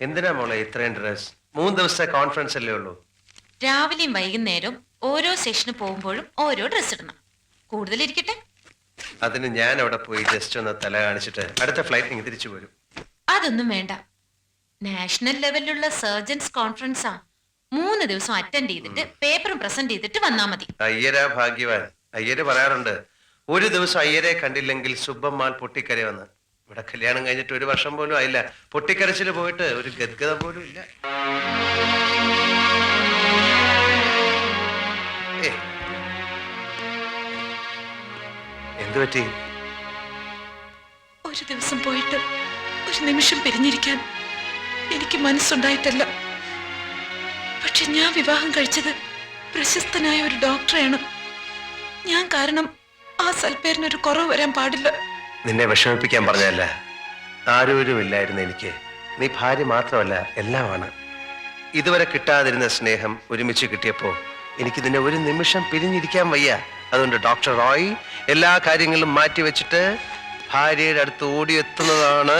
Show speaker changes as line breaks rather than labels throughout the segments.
എന്തിനാ മോളെ ഇത്രയും ഡ്രസ്? 3 ദിവസത്തെ കോൺഫറൻസ് അല്ലേ ഉള്ളൂ.
രാവിലെയും വൈകുന്നേരം ഓരോ സെഷന് പോകുമ്പോഴും ഓരോ ഡ്രസ് ഇടണം. കൂടുതൽ ഇരിക്കട്ടെ.
അതിന് ഞാൻ അവിടെ പോയി ജസ്റ്റ് ഒന്ന് തല കാണിച്ചിട്ട് അടുത്ത ഫ്ലൈറ്റ് തിരിച്ചു പോരും.
അതൊന്നും വേണ്ട. നാഷണൽ ലെവലിലുള്ള സർജൻസ് കോൺഫറൻസാ. 3 ദിവസം അറ്റൻഡ് ചെയ്തിട്ട് പേപ്പറും പ്രസന്റ് ചെയ്തിട്ട് വന്നാ മതി.
അയ്യരാ ഭാഗ്യവാൻ. അയ്യര് പറയാറുണ്ട്, ഒരു ദിവസം അയ്യരെ കണ്ടില്ലെങ്കിൽ സുബ്ബമ്മാൾ പൊട്ടിക്കരയെന്ന്. ഇവിടെ കല്യാണം കഴിഞ്ഞിട്ട് 1 വർഷം പോലും ആയില്ല. പൊട്ടിക്കരച്ചില് പോയിട്ട് ഒരു ഗദ്ഗതം പോലും ഇല്ല. എന്തു പറ്റി?
ഒരു ദിവസം പോയിട്ട് ഒരു നിമിഷം പിരിഞ്ഞിരിക്കാൻ എനിക്ക് മനസ്സുണ്ടായിട്ടല്ല. പക്ഷെ ഞാൻ വിവാഹം കഴിച്ചത് പ്രശസ്തനായ ഒരു ഡോക്ടറെയാണ്. ഞാൻ കാരണം ആ സൽപ്പേരിനൊരു കുറവ് വരാൻ പാടില്ല.
നിന്നെ വിഷമിപ്പിക്കാൻ പറഞ്ഞല്ല. ആരോരും ഇല്ലായിരുന്നു എനിക്ക്. നീ ഭാര്യ മാത്രമല്ല, എല്ലാമാണ്. ഇതുവരെ കിട്ടാതിരുന്ന സ്നേഹം ഒരുമിച്ച് കിട്ടിയപ്പോ എനിക്ക് നിന്നെ ഒരു നിമിഷം പിരിഞ്ഞിരിക്കാൻ വയ്യ. അതുകൊണ്ട് ഡോക്ടർ റോയ് എല്ലാ കാര്യങ്ങളും മാറ്റി വെച്ചിട്ട് ഭാര്യയുടെ അടുത്ത് ഓടിയെത്തുന്നതാണ്.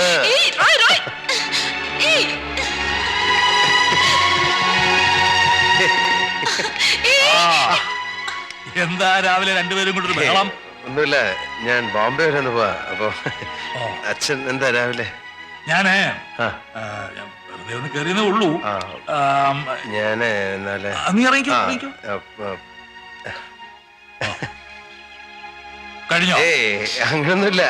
എന്താ രാവിലെ രണ്ടുപേരും കൂടെ ബഹളം?
ഒന്നുമില്ല, ഞാൻ ബോംബെ വരെ ഒന്ന് പോവാ. അപ്പൊ അച്ഛൻ എന്താ രാവിലെ?
ഞാന് വെറുതെ ഒന്ന് കയറിയതേ ഉള്ളൂ.
ഞാന് എന്നാല്
നീ ഇറങ്ങിക്കോ. കഴിഞ്ഞോ?
അങ്ങനൊന്നുമില്ല.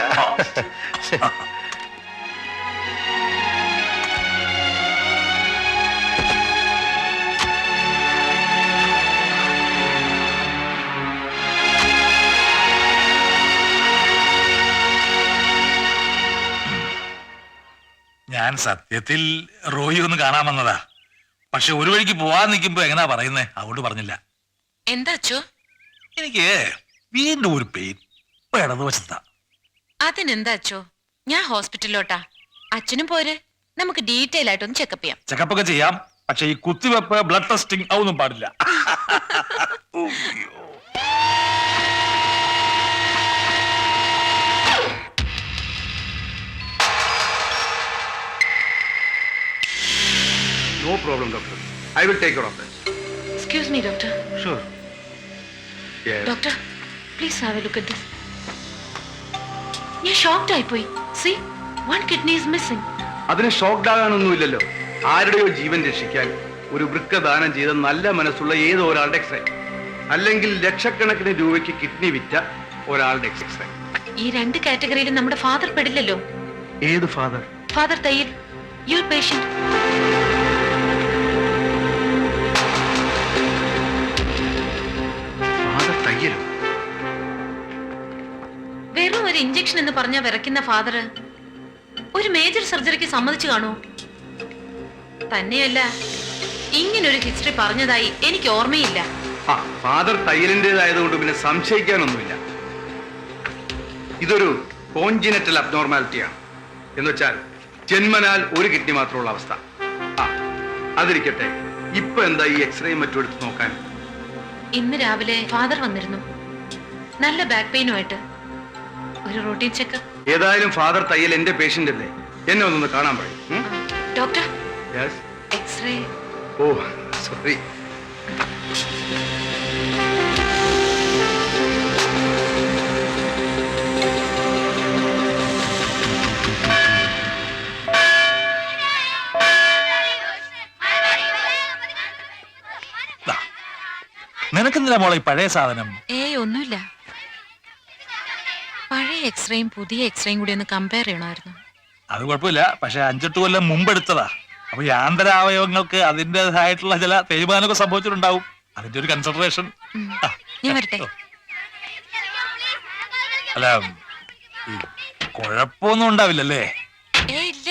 ഞാൻ സത്യത്തിൽ റോയി ഒന്ന് കാണാൻ വന്നതാ. പക്ഷെ ഒരു വഴിക്ക് പോവാൻ നിൽക്കുമ്പോ എങ്ങനാ പറയുന്നേ, അതുകൊണ്ട് പറഞ്ഞില്ല.
എന്താ അച്ചോ?
എനിക്ക് വീണ്ടും ഒരു പെയിൻ ഇടതുവശത്താ.
അതിനെന്താ അച്ചോ? ഞാൻ ഹോസ്പിറ്റലിലോട്ടാ. അച്ഛനും പോരെ, നമുക്ക് ഡീറ്റെയിൽ ആയിട്ടൊന്ന് ചെക്കപ്പ് ചെയ്യാം.
ചെക്കപ്പൊക്കെ ചെയ്യാം, പക്ഷെ ഈ കുത്തിവെപ്പ്, ബ്ലഡ് ടെസ്റ്റിംഗ് അതൊന്നും പാടില്ല.
No problem, doctor. I will take care of that.
Excuse me, doctor.
Sure. Yes.
Doctor, please have a look at this. ഞാൻ ഷോക്ക്ഡ് ആയിപ്പോയി. See, one kidney is missing.
അതിന് ഷോക്ക്ഡ് ആകാനൊന്നുമില്ലല്ലോ. ആരുടെയോ ജീവൻ രക്ഷിക്കാൻ ഒരു വൃക്ക ദാനം ചെയ്ത നല്ല മനസ്സുള്ള ഏതോ ഒരാളുടെ എക്സ്റേ, അല്ലെങ്കിൽ ലക്ഷക്കണക്കിന് രൂപയ്ക്ക് കിഡ്നി വിറ്റ ഒരാളുടെ എക്സ്റേ.
ഈ 2 കാറ്റഗറിയിലും നമ്മുടെ ഫാദർ പെടില്ലല്ലോ.
ഏത് ഫാദർ?
ഫാദർ തയ്യൽ, your patient. വെറും ഒരു ഇഞ്ചക്ഷൻ എന്ന് പറഞ്ഞാൽ വിറയ്ക്കുന്ന ഫാദർ ഒരു മേജർ സർജറിക്ക് സമ്മതിച്ചു കാണൂ? തന്നെയല്ല, ഇങ്ങനൊരു ഹിസ്റ്ററി പറഞ്ഞതായി എനിക്ക് ഓർമ്മയില്ല.
ഫാദർ തയ്യലിൻ്റെതായതുകൊണ്ട് പിന്നെ സംശയിക്കാനൊന്നുമില്ല. ഇതൊരു കോൺജിനറ്റൽ അബ്നോർമാലിറ്റിയാണ്. എന്ന് വെച്ചാൽ ജന്മനാൽ ഒരു കിഡ്നി മാത്രമുള്ള അവസ്ഥ. അതിരിക്കട്ടെ, ഇപ്പൊ എന്താ ഈ എക്സ്റേയും മറ്റും എടുത്ത് നോക്കാൻ?
ഇന്ന് രാവിലെ ഫാദർ വന്നിരുന്നു, നല്ല ബാക്ക് പെയിനുമായിട്ട്. ഒരു റൂട്ടീൻ ചെക്കപ്പ്.
ഏതായാലും ഫാദർ തയ്യൽ എന്റെ പേഷ്യന്റ് അല്ലേ, എന്നെ ഒന്നൊന്ന് കാണാൻ പറയും.
Doctor,
yes.
എക്സ്റേ.
ഓ സോറി.
നിനക്കെന്തിനാ മോളെ ഈ പഴയ സാധനം?
ഒന്നുമില്ല. പഴയ എക്സ്റേയും പുതിയ എക്സ്റേയും കൂടി ഒന്ന് കമ്പയർ ചെയ്യണമായിരുന്നു.
അത് കുഴപ്പമില്ല, പക്ഷെ 5-8 കൊല്ലം മുമ്പ് എടുത്തതാ. അപ്പൊ ഈ ആന്തരാവയവങ്ങൾക്ക് അതിൻ്റെതായിട്ടുള്ള ചില തേയ്മാനമൊക്കെ സംഭവിച്ചിട്ടുണ്ടാവും. അതിന്റെ ഒരു കൺസിഡറേഷൻ.
ഞാൻ വരട്ടെ.
അല്ല, കുഴപ്പമൊന്നും ഉണ്ടാവില്ലല്ലേ?
ഇല്ല.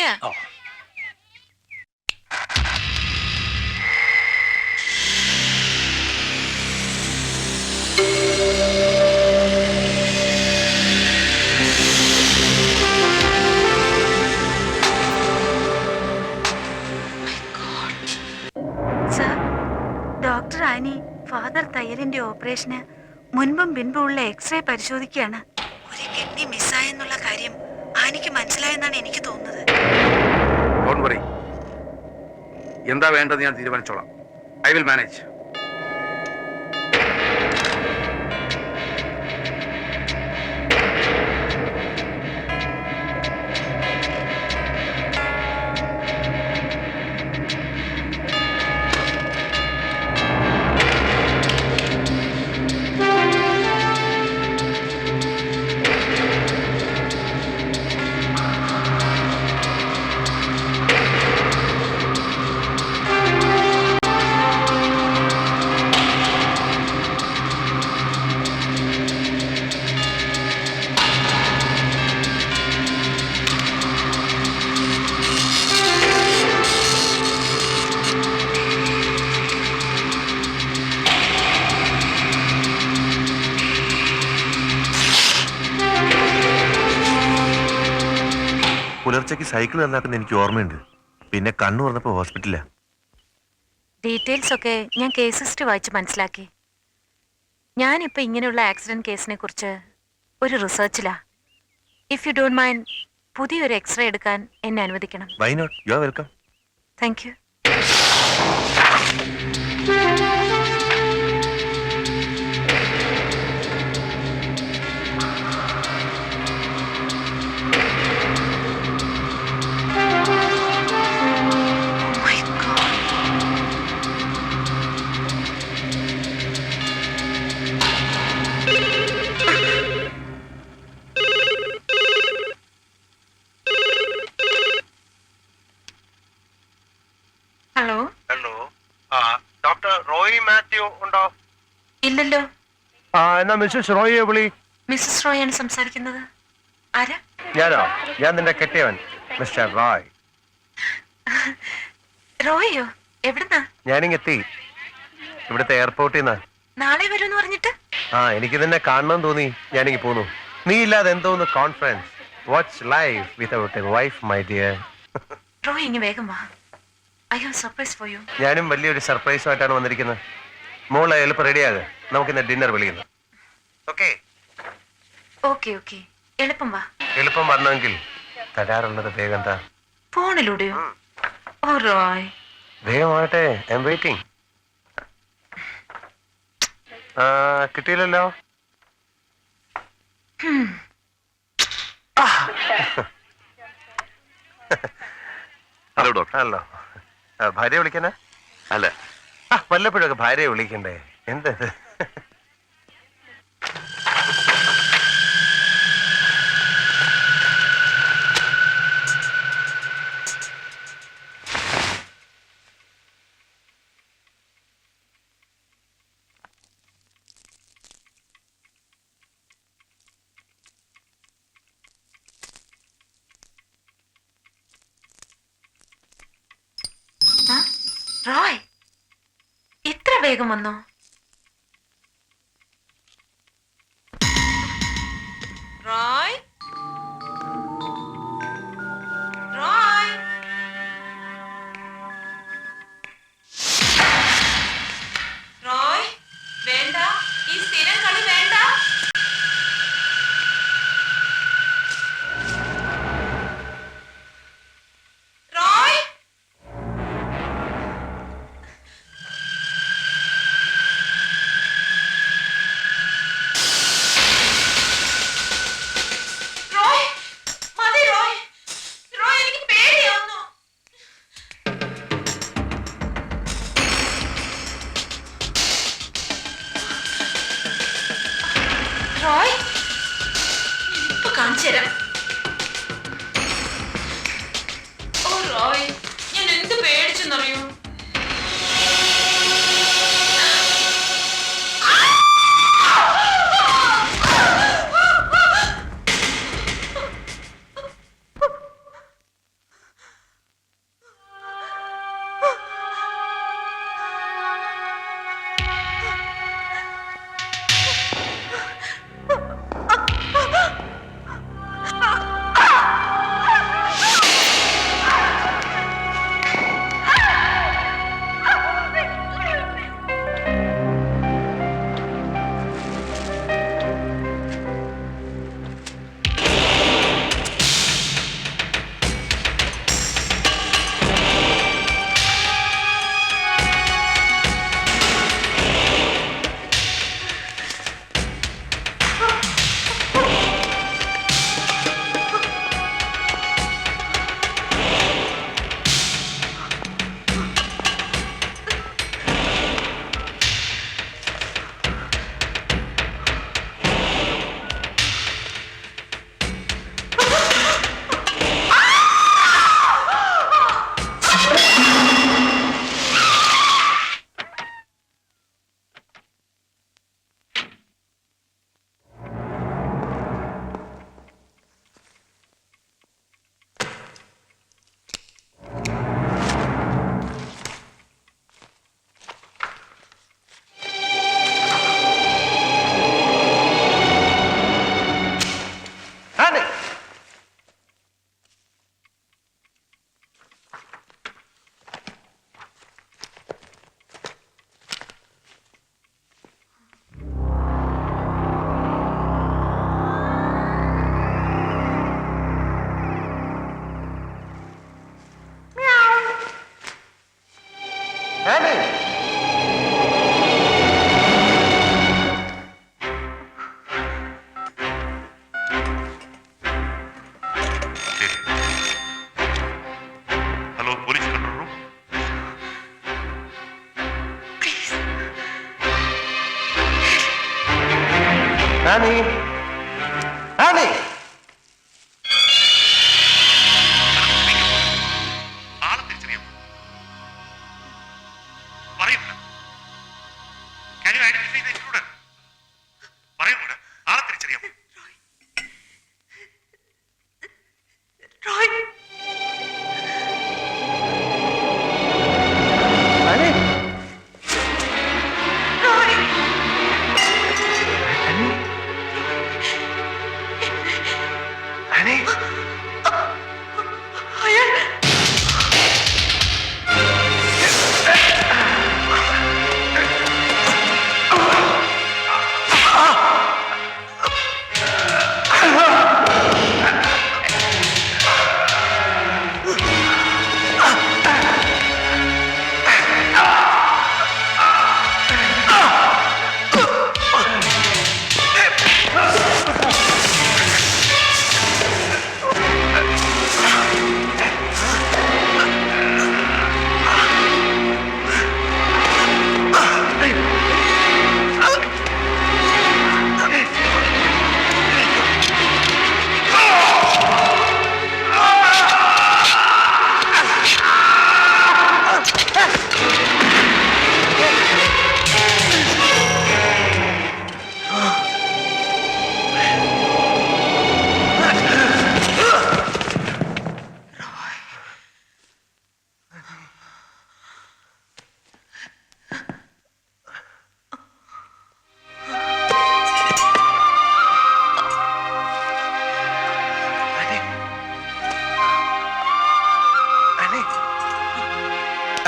ഡോക്ടർ ആനി ഫാദർ തയ്യലിന്റെ ഓപ്പറേഷന് മുൻപും പിൻപുമുള്ള എക്സ്റേ പരിശോധിക്കുകയാണ്. ഒരു കിഡ്നി മിസ്സായെന്നുള്ള കാര്യം ആനിക്ക് മനസ്സിലായെന്നാണ് എനിക്ക് തോന്നുന്നത്.
Don't worry.
എന്താ വേണ്ടത് ഞാൻ തീരുമാനിച്ചോളാം. I will manage.
പുലർച്ചയ്ക്ക് സൈക്കിൾ നന്നാക്കുന്ന എനിക്ക് ഓർമ്മയുണ്ട്. പിന്നെ കണ്ണു തുറന്നപ്പോ ഹോസ്പിറ്റലിലാ.
ഡീറ്റെയിൽസ് ഒക്കെ ഞാൻ കേസ് ഹിസ്റ്ററി വായിച്ച് മനസ്സിലാക്കി. ഞാനിപ്പോൾ ഇങ്ങനെയുള്ള ആക്സിഡന്റ് കേസിനെ കുറിച്ച് ഒരു റിസർച്ചിലാ. ഇഫ് യു ഡോണ്ട് മൈൻഡ്, പുതിയൊരു എക്സ്റേ എടുക്കാൻ എന്നെ അനുവദിക്കണം.
Why not? You are welcome.
Thank you. Hello.
Hello, doctor Roy Mathew ഉണ്ടോ?
ഇല്ലല്ലോ.
എന്നാ മിസ്സസ് റോയിയെ വിളി.
മിസ്സസ് റോയ് ആണ് സംസാരിക്കുന്നത്. ആരാ?
ഞാനോ? ഞാൻ നിന്റെ കെട്ടിയവൻ മിസ്റ്റർ റോയ്.
റോയോ? എവിടുന്നാ?
ഞാനിങ്ങെത്തി ഇവിടുത്തെ എയർപോർട്ടിൽ നിന്നാ.
നാളെ വരുമെന്ന് പറഞ്ഞിട്ട്.
എനിക്ക് നിന്നെ കാണണം തോന്നി, ഞാനിങ്ങി പോന്നു. നീ ഇല്ലാതെ എന്തോന്ന് conference. What's life without a wife my dear.
Roy ഇങ്ങ് വേഗം വാ. I have surprise for you.
ഞാനും വലിയൊരു സർപ്രൈസുമായിട്ടാണ് വന്നിരിക്കുന്നത്. മോളെ എളുപ്പം റെഡിയാകുക, നമുക്കിന്ന് ഡിന്നർ വിളിക്കുന്നു. ഓക്കെ?
ഓക്കെ ഓക്കെ, എളുപ്പം വാ.
എളുപ്പം വരണമെങ്കിൽ തരാറുള്ളത് വേഗം താ.
ഫോണിലൂടെയോ? ഓ റോയ്,
വേഗമാവട്ടെ, ഐ എം വെയിറ്റിംഗ്. കിട്ടിയില്ലല്ലോ.
Hello doctor.
ഹലോ. ഭാര്യ വിളിക്കാനാ?
അല്ല,
വല്ലപ്പോഴൊക്കെ ഭാര്യയെ വിളിക്കണ്ടേ? എന്തത്?
റോയ്, ഇത്ര വേഗം വന്നോ? റോയ്, റോയ്, റോയ്, വേണ്ട, ഈ സ്ഥിരം കളി വേണ്ട. റോയ്, റോയ്, മതി റോയ്. റോയ്, എനിക്ക് പേടിയാവുന്നു. റോയ്, ഇപ്പൊ കാണിച്ചു തരാം. ഓ റോയ്, ഞാൻ എന്ത് പേടിച്ചെന്നറിയോ?
Annie! Annie!
Hello police control room.
Annie! Annie!
ആളെ തിരിച്ചറിയാം. പറയുന്നില്ല. Can you identify the intruder? പറയുന്നില്ല. ആളെ തിരിച്ചറിയാം.
റോയ്
ആനി!
റോയ്
ആനി!
അയാൾ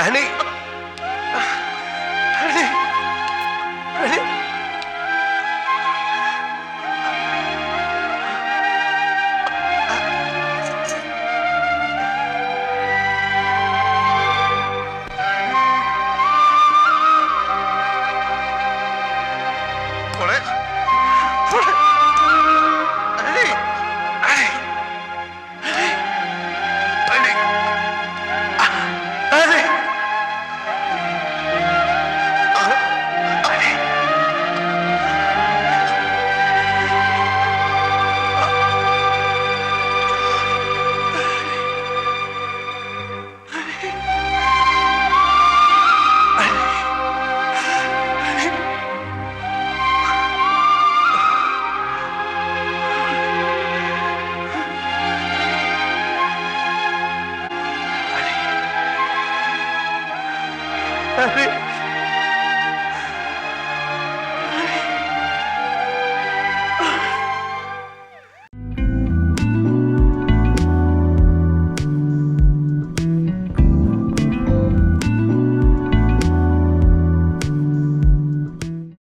ആനി!